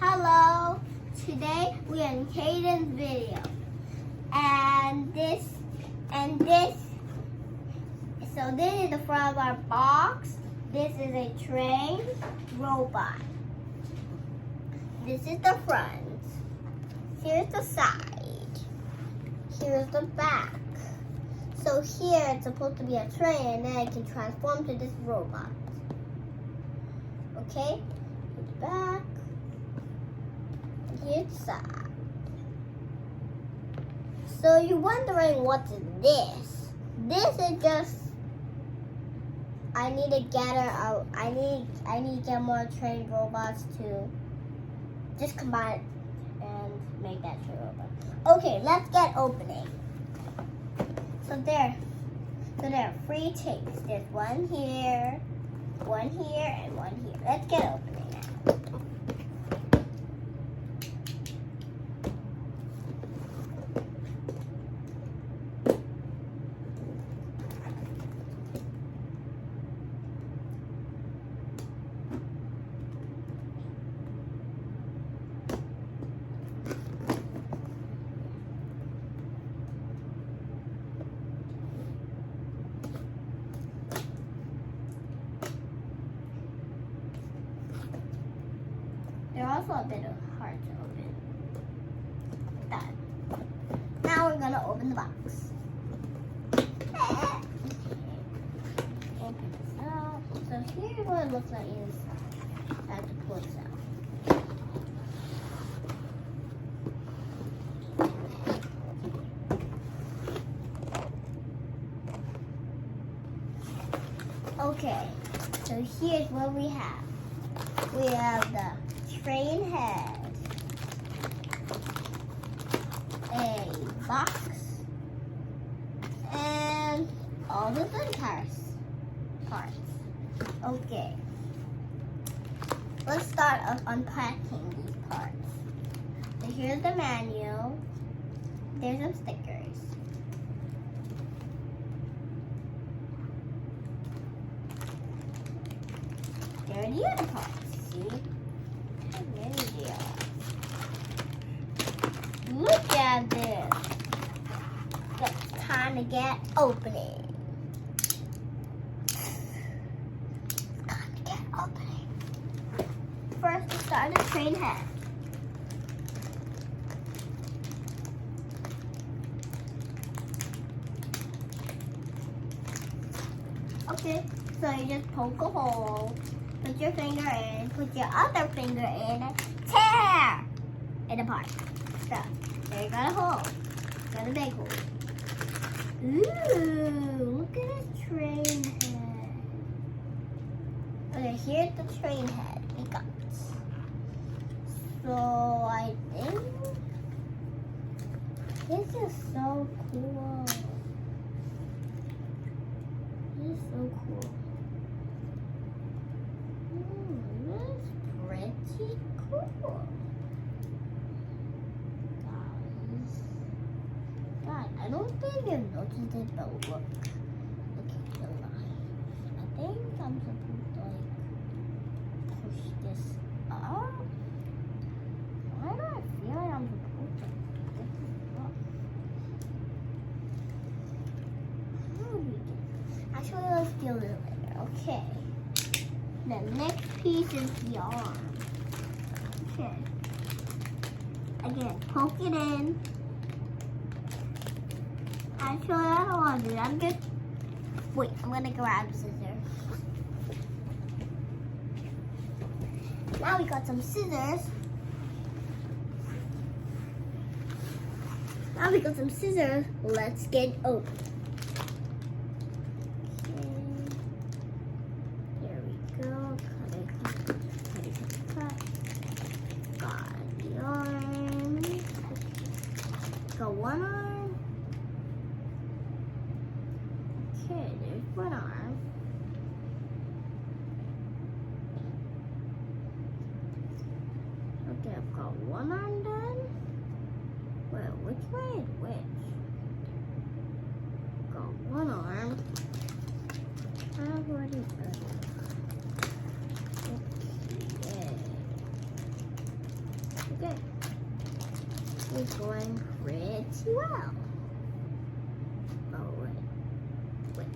Hello, today we are in Caden's video, and this, so this is the front of our box. This is a train robot. This is the front. Here's the side. Here's the back. So here it's supposed to be a train, and then it can transform to this robot. Okay, here's the back. Here's the side. So you're wondering what's this? This is just, I need to gather out. I need to get more trained robots to just combine and make that train robot. Okay, let's get opening. So there are 3 tapes. There's one here, and one here. Let's get opening now. They're also a bit hard to open. Done. Now we're gonna open the box. Open this up. So here's what it looks like inside. I have to pull this out. Okay, so here's what we have. We have the train head, a box, and all the fun parts. Okay, let's start off unpacking these parts. So here's the manual. There's some stickers. There are the other parts. See? Look at this. It's time to get opening. First, we start the train head. Okay, so you just poke a hole, put your finger in, put your other finger in, and tear it apart. So, there you got a hole. Got a big hole. Ooh, look at this train head. Okay, here's the train head we got. So, I think this is so cool. This is so cool. This is pretty cool. I don't think you've noticed it, but look at the line. I think I'm supposed to push this up. Why do I feel like I'm supposed to push this up? How do we do? Actually, let's do a little later. Okay. The next piece is the arm. Okay. Again, poke it in. Actually, I don't want to do that. I'm just... Wait, I'm going to grab scissors. Now we got some scissors. Let's get open. Okay. There we go. Cut. Got the arm. Got one arm. Okay, there's one arm. Okay, I've got one arm done. Well, which way is which? Got one arm. I've already done it. Okay. good. It's going pretty well. Oh, wait.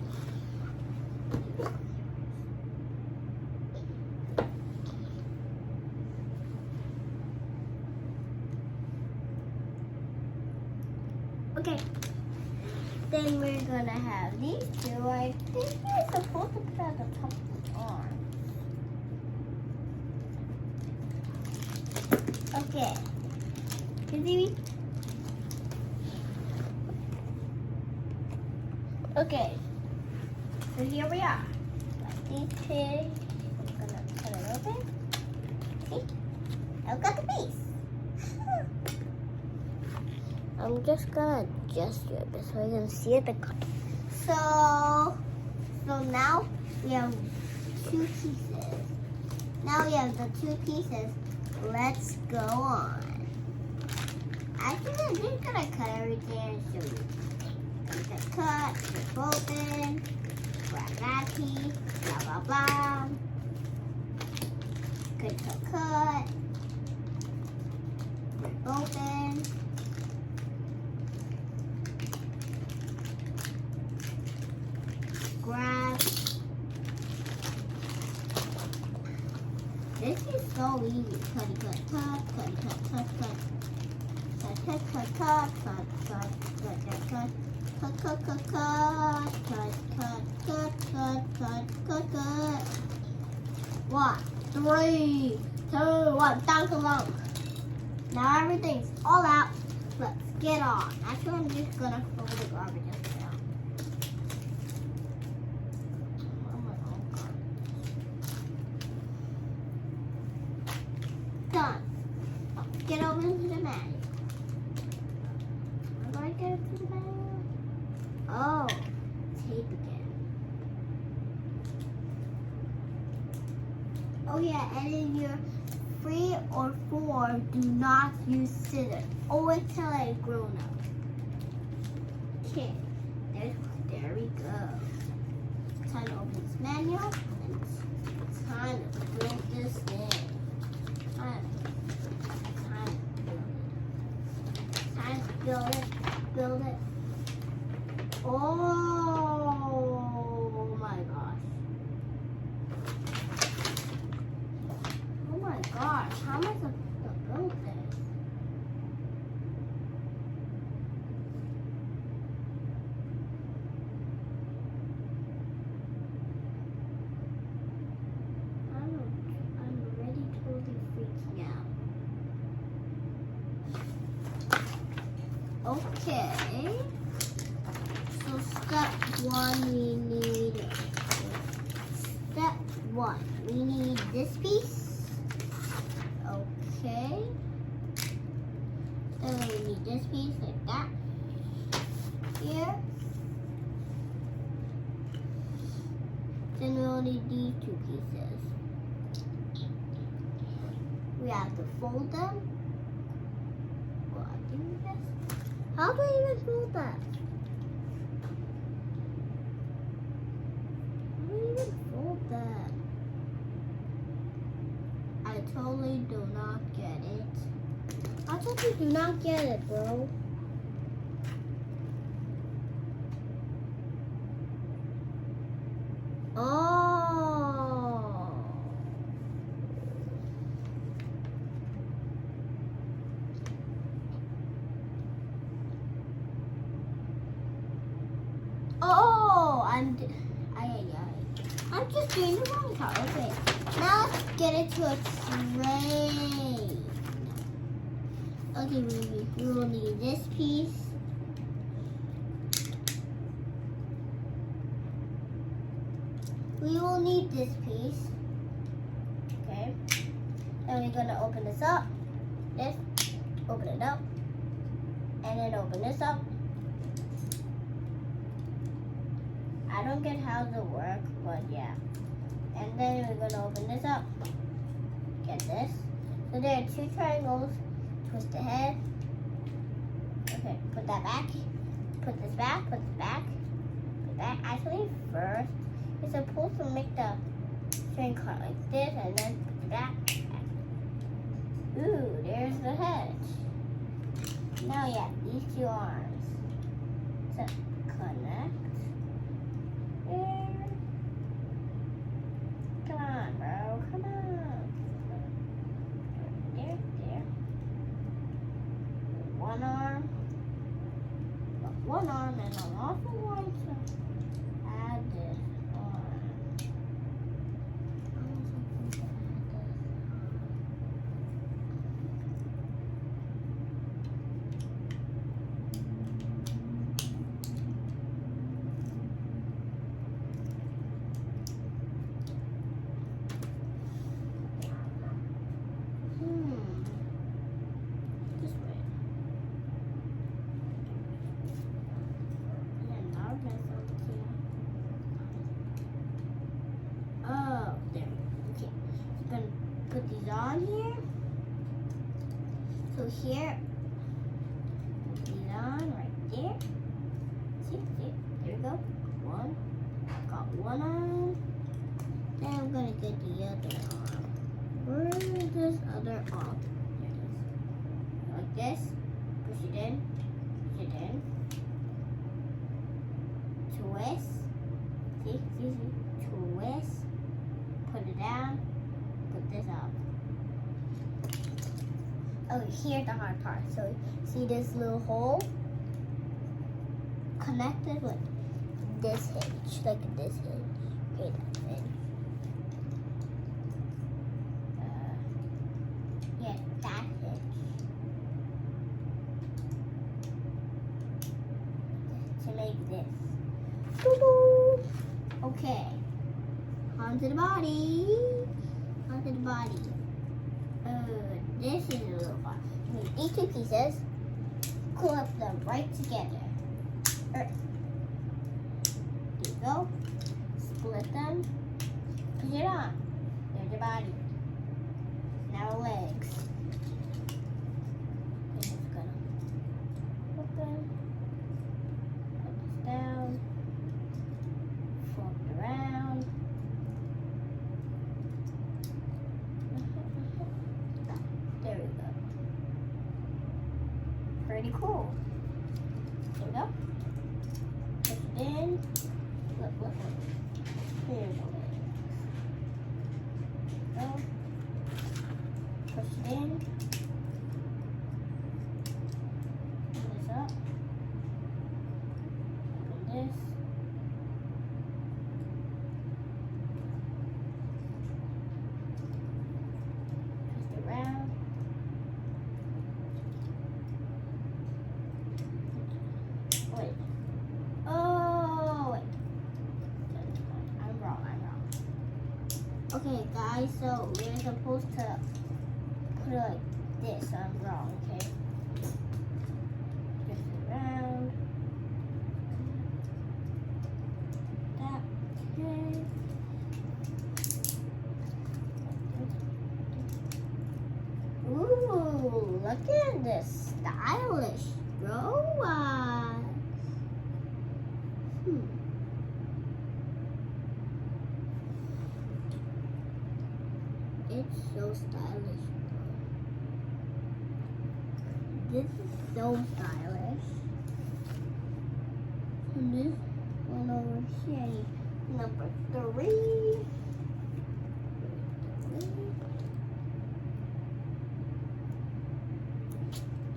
Okay. Then we're gonna have these two. I think we're supposed to put at the top of the arm. Okay. Can you see me? Okay. So here we are. Got these two. I'm gonna cut it open. See? I've got the piece. I'm just gonna adjust it a bit so you can see it. So now we have two pieces. Now we have the two pieces. Let's go on. Actually, I'm just gonna cut everything and show you. Just cut, rip open, grab that piece, blah blah blah. Cut, rip open. Grab. This is so easy. Cut. One, 3, 2, 1. Down to low. Now everything's all out. Let's get on. Actually, I'm just gonna throw the garbage out. Done. Get over into the manual. How do I get up to the manual? Oh, tape again. Oh yeah, and in your 3 or 4, do not use scissors. Always till I've grown up. Okay, there we go. It's time to open this manual, and it's time to build this thing. Time to build it. Oh my gosh. Oh my gosh, how am I supposed to build this? I'm already totally freaking out. Okay, so step 1 we need this piece. Okay, then we need this piece like that here. Then we'll need these 2 pieces. We have to fold them. How do I even fold that? How do I even fold that? I totally do not get it. I totally do not get it, bro. Oh. Oh, I'm just doing the wrong part. Okay, now let's get it to a train. Okay, we will need this piece. We will need this piece. Okay, and we're gonna open this up. Open it up, and then open this up. I don't get how to work, but yeah. And then we're gonna open this up. Get this. So there are 2 triangles. Twist the head. Okay, put that back. Put this back. Put this back. Put that. Actually, first, you're supposed to make the string cut like this, and then put it back. Ooh, there here's the head. Now you have these two arms. So connect. There. Come on, bro. Come on. There, there. One arm. One arm, and I'm also going to add this arm. This way. Oh, there. Okay. I'm gonna put these on here. So here, put these on right there. See, there we go. One. Got one on. Then I'm gonna get the other arm. Where is this other arm? There it is. Like this. Push it in. Push it in. Twist. See? Twist. Put it down. Put this up. Oh, here's the hard part. So, see this little hole? Connect it with this hinge. Like this hinge. Okay, that hinge. Yeah, that hinge. To make this. Boo-boo. Okay. Onto the body. Onto the body. This is a little fun. You need these two pieces. Clip them right together. There you go. Split them. Put it on. There's your body. Now legs. I'm just gonna put them. Put this down. Flip it around. There we go. Pretty cool. There we go. Push it in. Look. Here's the legs. Go. Push it in. Pull this up. Open this. Twist it around. Wait. Oh, wait. I'm wrong. Okay, guys, so we're supposed to put it like this. I'm wrong, okay? Twist it around. That, okay. Ooh, look at this stylish robot. It's so stylish. This is so stylish. And this one over here, number 3.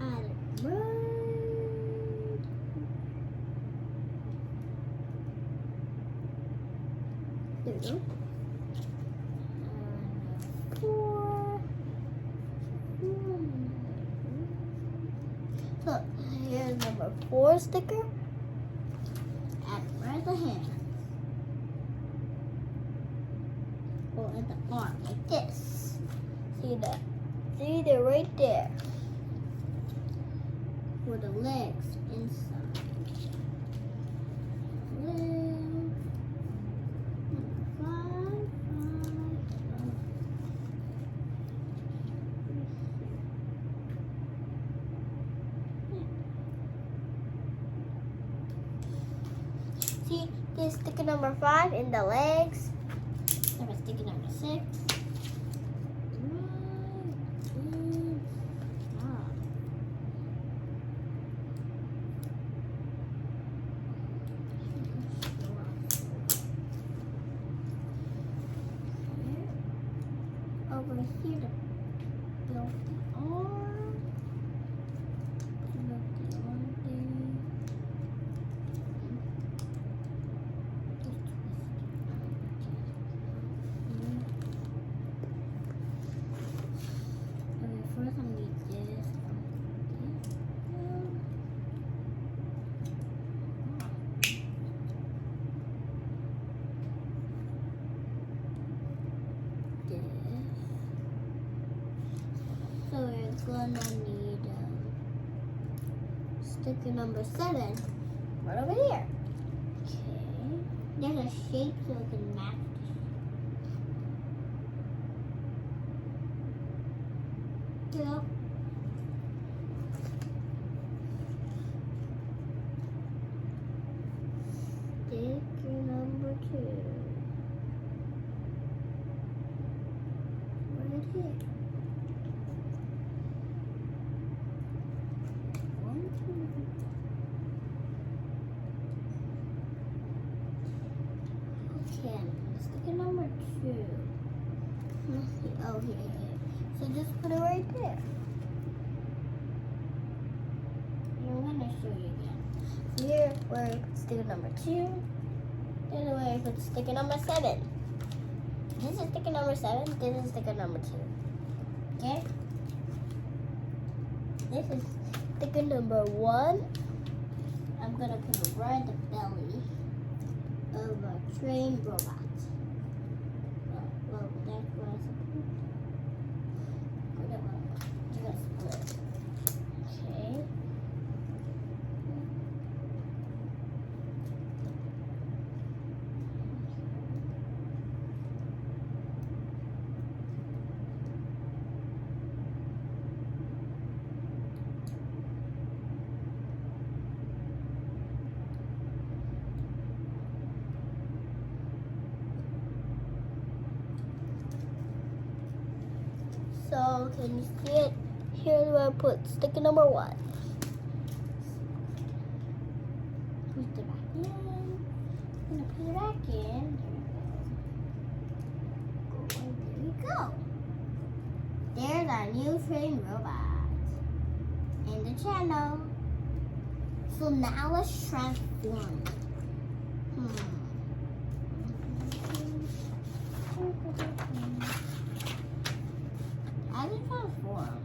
Add it right. There we go. 4. So here's number 4 sticker. Add it right at the hand. Or at the arm, like this. See that? See, they're right there. For the legs inside. Legs. 5. See, this sticker number 5 in the legs. There's sticker number 6. here to build the arm. Build the arm thing. Okay, first I need this. So we're gonna need sticker number 7 right over here. Okay. There's a shape so we can match this. Yep. Sticker number 2. Right here. Okay, sticker number 2. Let's see. Oh, here. So just put it right there. And I'm gonna show you again. So here, where I put sticker number 2. There's where I put sticker number 7. This is sticker number 7. This is sticker number 2. Okay. This is sticker number 1. I'm gonna put it right in the belly of a trained robot. Well, that's what I suppose. You gotta split. Okay. So can you see it? Here's where I put sticker number 1. Put it back in. I'm gonna put it back in. There we go. There's our new train robot in the channel. So now let's transform. How to transform?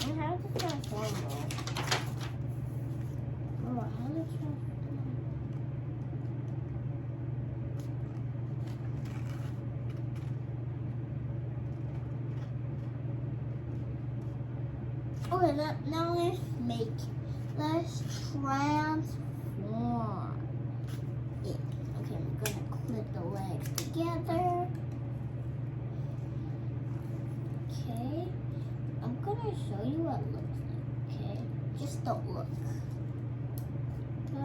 And how to transform, bro? Oh, how to transform? Okay, now let's transform it. Okay, I'm gonna clip the legs together. Okay, I'm gonna show you what it looks like, okay? Just don't look. Go.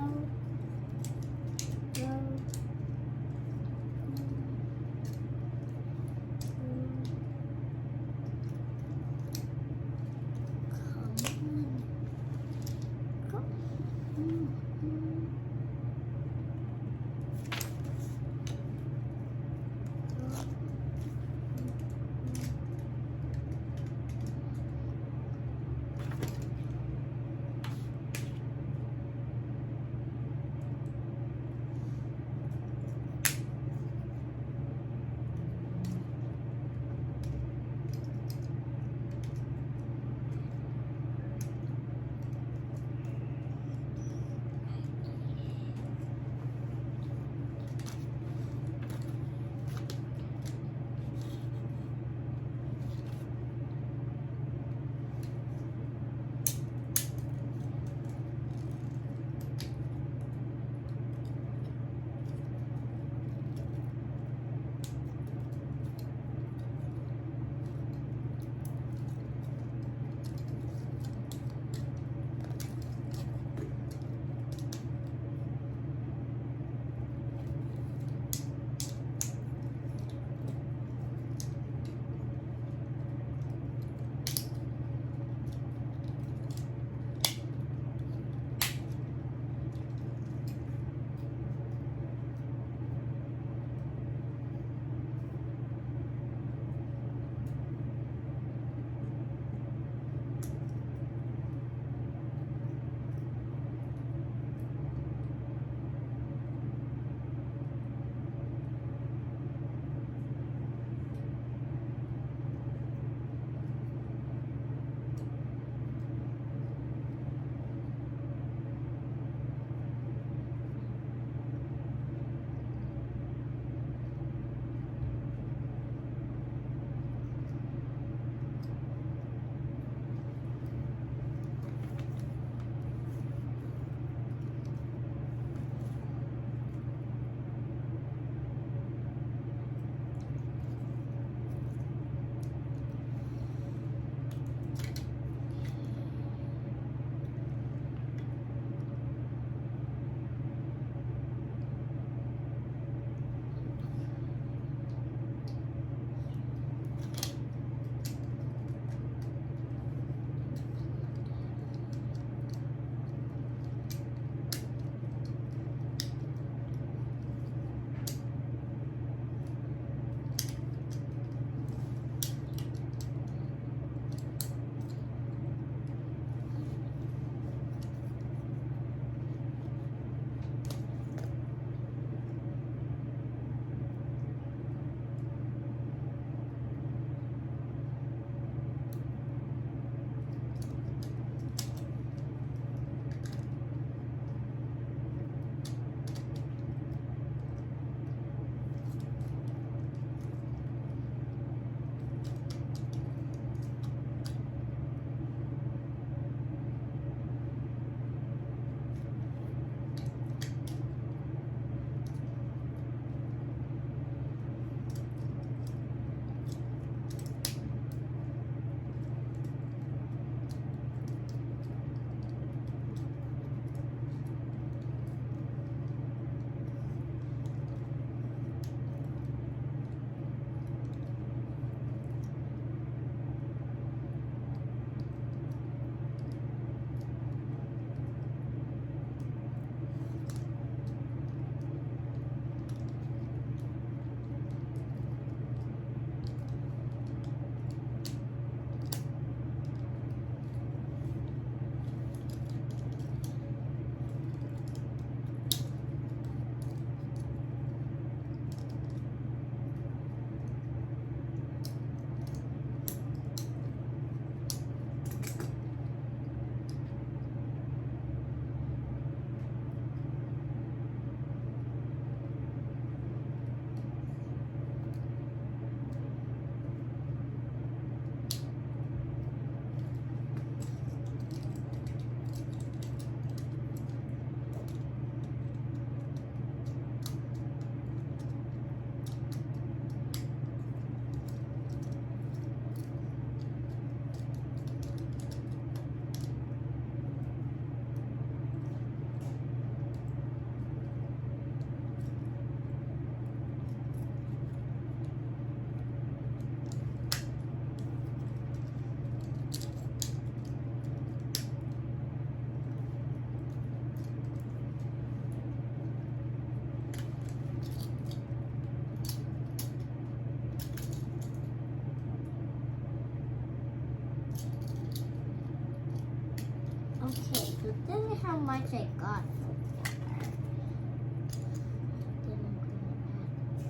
Okay, so this is how much I got so far.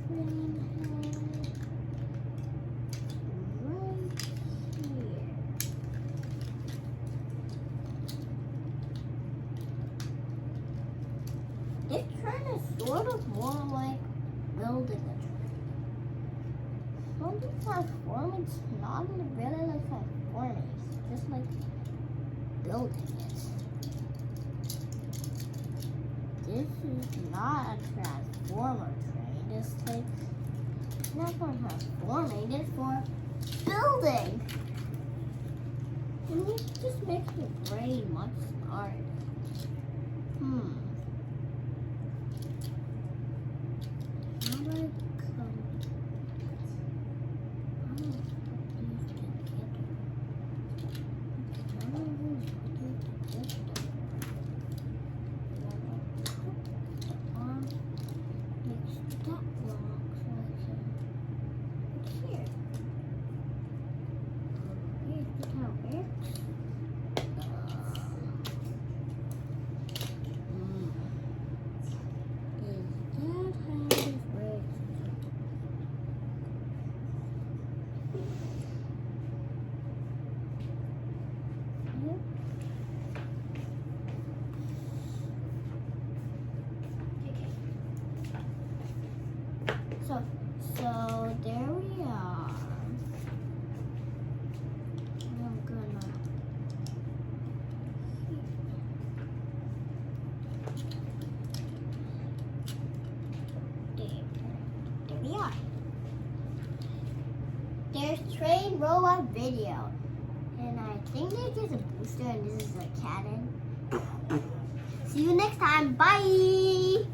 Then I'm gonna add the train head right here. This train is sort of more like building a train. Some transforming's not really like transforming, it's just like building it. This is not a transformer train. It's like not for transforming, it's for building. And it just makes your brain much smarter. How do I come? How do I put these together? How do I put these together? Makes that long so I can put here. Is that how it works? So there we are. I'm gonna there we are. There's train robot video. And I think there's just a booster and this is a cannon. See you next time. Bye!